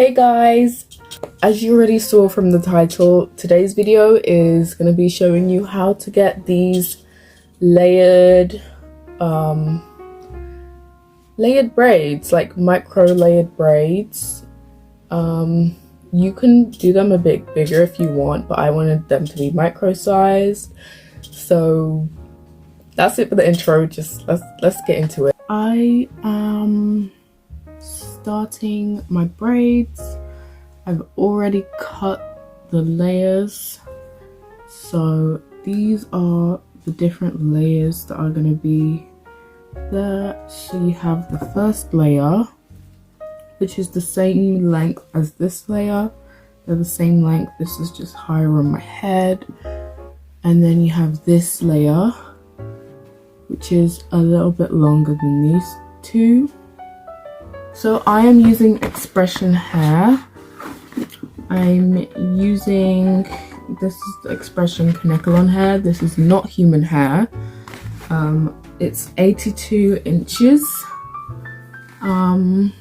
Hey guys, as you already saw from the title, today's video is going to be showing you how to get these layered braids, like micro layered braids. You can do them a bit bigger if you want, but I wanted them to be micro sized. So that's it for the intro. Just let's get into it. I am starting my braids. I've already cut the layers, so these are the different layers that are going to be there. So you have the first layer, which is the same length as this layer. They're the same length, this is just higher on my head. And then you have this layer, which is a little bit longer than these two. So I am using expression hair. I'm using, this is the expression Nicole hair. This is not human hair. It's 82 inches. And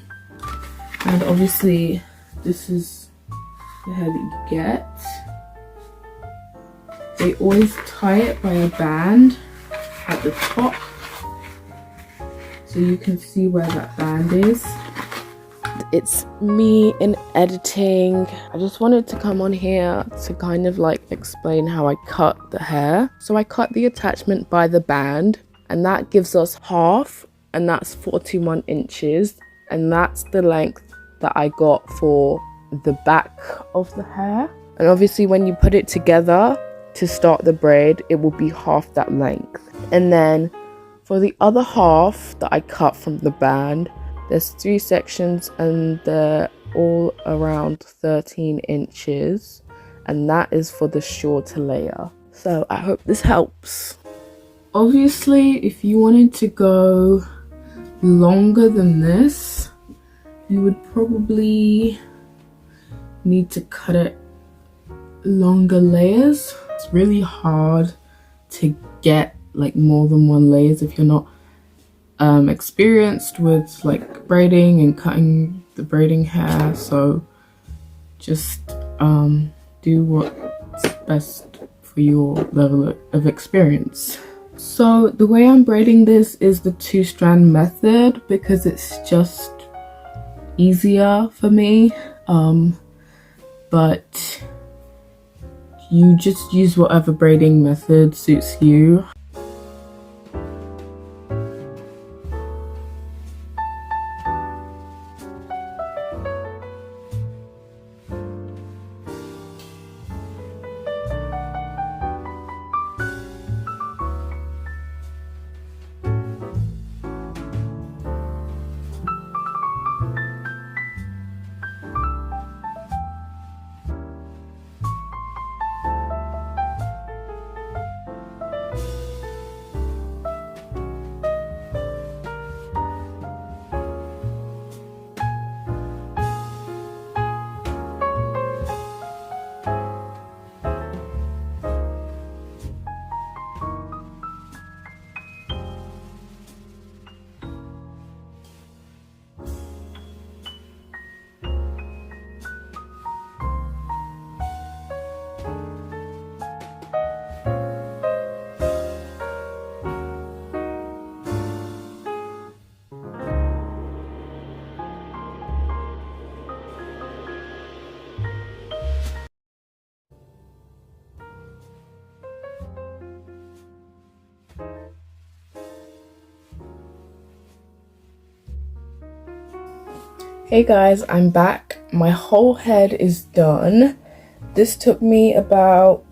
obviously this is the hair that you get. They always tie it by a band at the top, so you can see where that band is. It's me in editing. I just wanted to come on here to kind of like explain how I cut the hair. So I cut the attachment by the band, and that gives us half, and that's 41 inches, and that's the length that I got for the back of the hair. And obviously when you put it together to start the braid, it will be half that length. And then for the other half that I cut from the band, there's 3 sections and they're all around 13 inches, and that is for the shorter layer. So I hope this helps. Obviously, if you wanted to go longer than this, you would probably need to cut it longer layers. It's really hard to get like more than one layers if you're not experienced with like braiding and cutting the braiding hair. So just do what's best for your level of experience. So the way I'm braiding this is the 2-strand method because it's just easier for me, but you just use whatever braiding method suits you. Hey guys, I'm back. My whole head is done. This took me about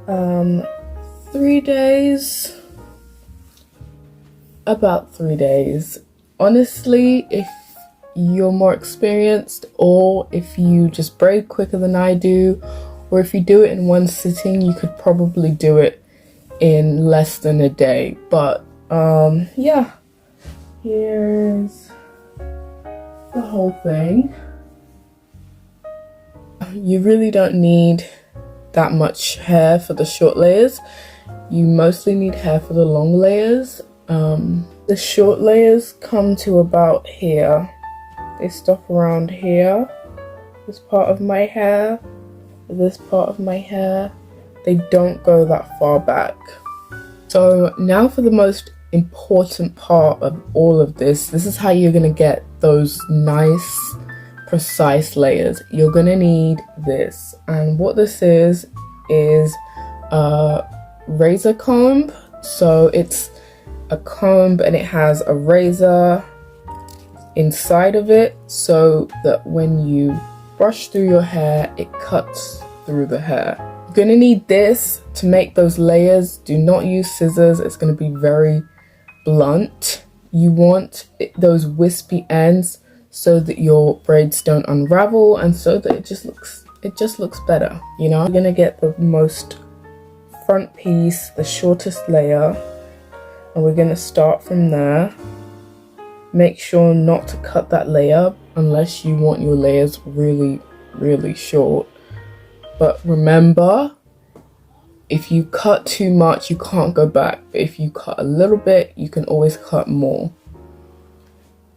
3 days. About 3 days. Honestly, if you're more experienced, or if you just braid quicker than I do, or if you do it in one sitting, you could probably do it in less than a day. But yeah, here's the whole thing. You really don't need that much hair for the short layers. You mostly need hair for the long layers. The short layers come to about here, They stop around here, this part of my hair, this part of my hair. They don't go that far back. So now for the most important part of all of this. This is how you're gonna get those nice, precise layers. You're gonna need this, and what this is a razor comb. So it's a comb and it has a razor inside of it so that when you brush through your hair, it cuts through the hair. You're gonna need this to make those layers. Do not use scissors, it's gonna be very blunt. You want those wispy ends so that your braids don't unravel and so that it just looks better, you know? You're gonna get the most front piece, the shortest layer, and we're gonna start from there. Make sure not to cut that layer unless you want your layers really, really short. But remember, if you cut too much, you can't go back. But if you cut a little bit, you can always cut more.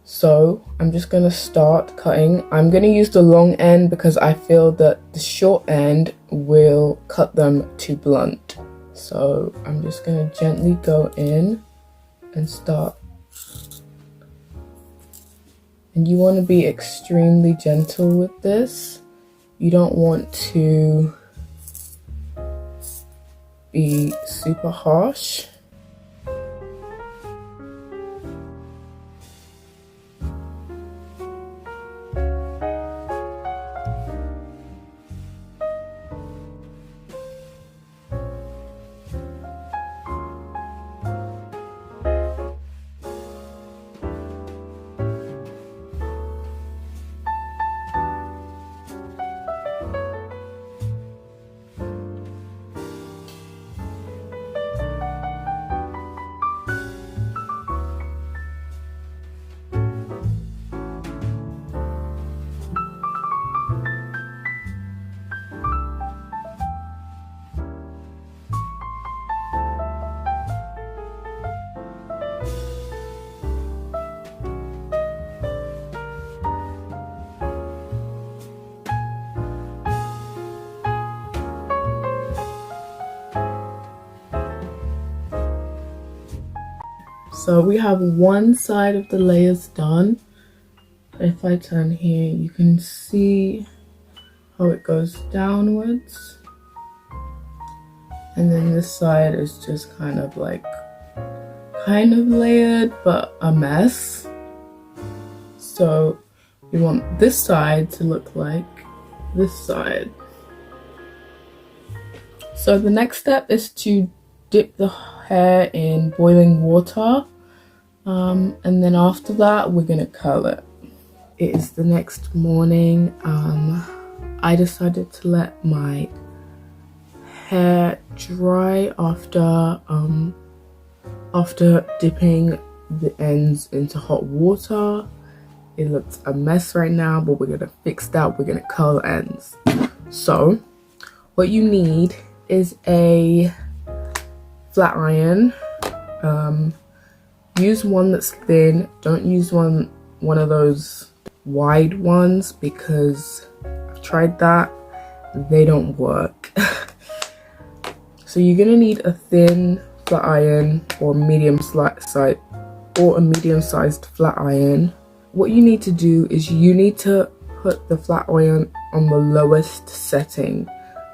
So I'm just gonna start cutting. I'm gonna use the long end because I feel that the short end will cut them too blunt. So I'm just gonna gently go in and start. And you want to be extremely gentle with this. You don't want to be super harsh. So we have one side of the layers done. If I turn here, you can see how it goes downwards. And then this side is just kind of layered, but a mess. So we want this side to look like this side. So the next step is to dip the hair in boiling water. And then after that, we're gonna curl it. It is the next morning. I decided to let my hair dry after dipping the ends into hot water. It looks a mess right now, but we're gonna fix that. We're gonna curl the ends. So what you need is a flat iron. Use one that's thin. Don't use one of those wide ones because I've tried that. They don't work. So you're gonna need a thin flat iron or a medium-sized flat iron. What you need to do is you need to put the flat iron on the lowest setting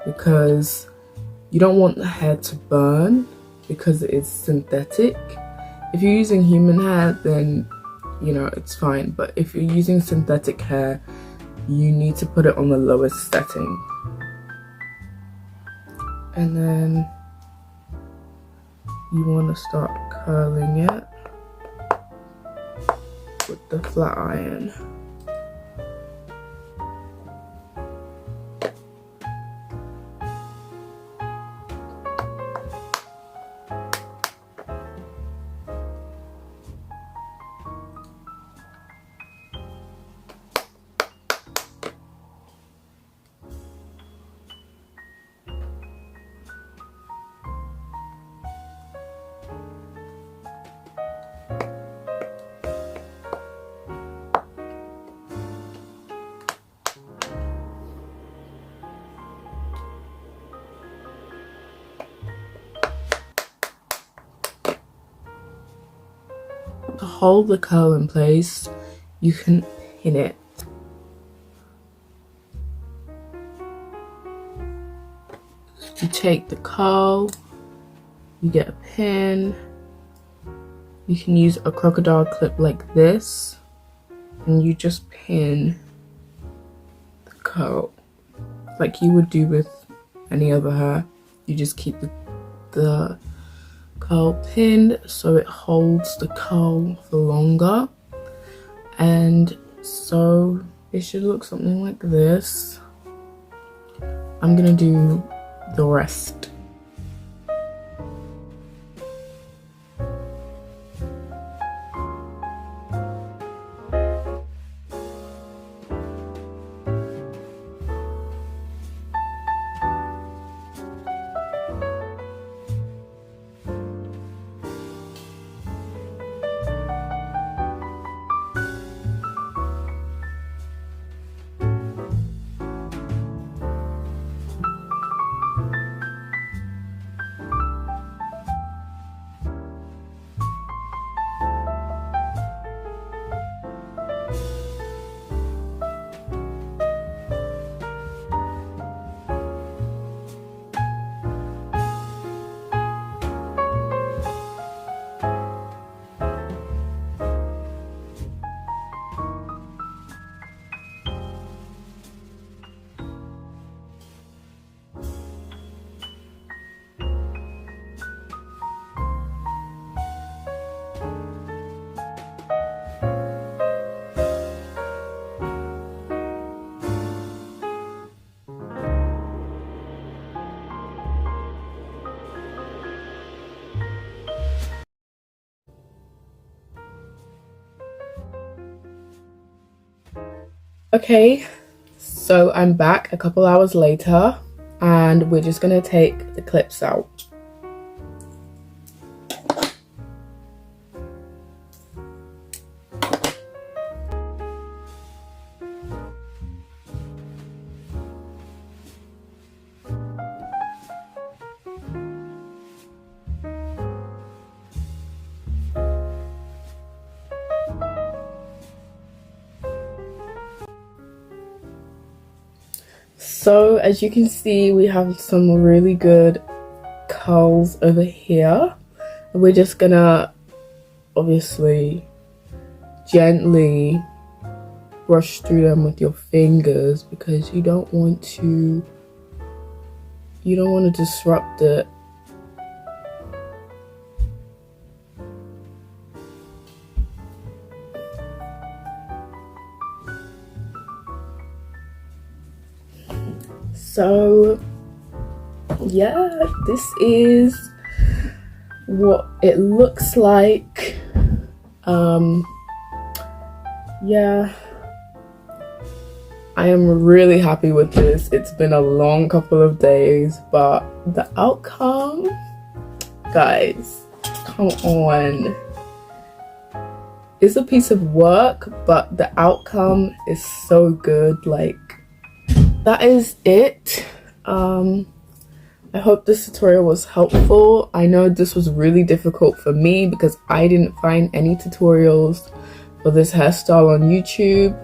because you don't want the hair to burn because it is synthetic. If you're using human hair, then you know it's fine, but if you're using synthetic hair, you need to put it on the lowest setting. And then you want to start curling it with the flat iron. hold the curl in place, you can pin it. You take the curl, you get a pin, you can use a crocodile clip like this, and you just pin the curl like you would do with any other hair. You just keep the curl pinned so it holds the curl for longer, and so it should look something like this. I'm gonna do the rest. Okay, so I'm back a couple hours later and we're just gonna take the clips out. So as you can see, we have some really good curls over here. We're just gonna obviously gently brush through them with your fingers because you don't want to disrupt it. So yeah, this is what it looks like. Yeah, I am really happy with this. It's been a long couple of days, but the outcome, guys, come on. It's a piece of work, but the outcome is so good. Like, that is it. I hope this tutorial was helpful. I know this was really difficult for me because I didn't find any tutorials for this hairstyle on YouTube.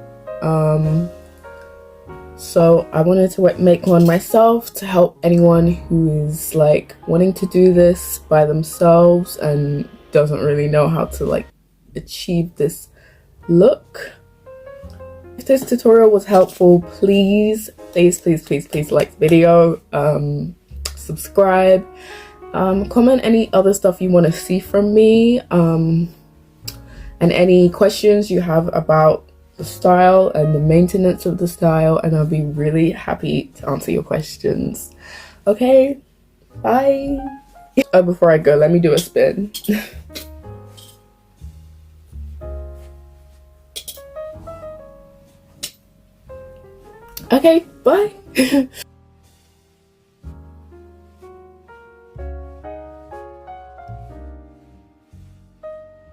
So I wanted to make one myself to help anyone who is like wanting to do this by themselves and doesn't really know how to like achieve this look. If this tutorial was helpful, please like the video, subscribe, comment any other stuff you want to see from me, and any questions you have about the style and the maintenance of the style, and I'll be really happy to answer your questions. Okay, bye. Oh, before I go, let me do a spin. Okay, bye.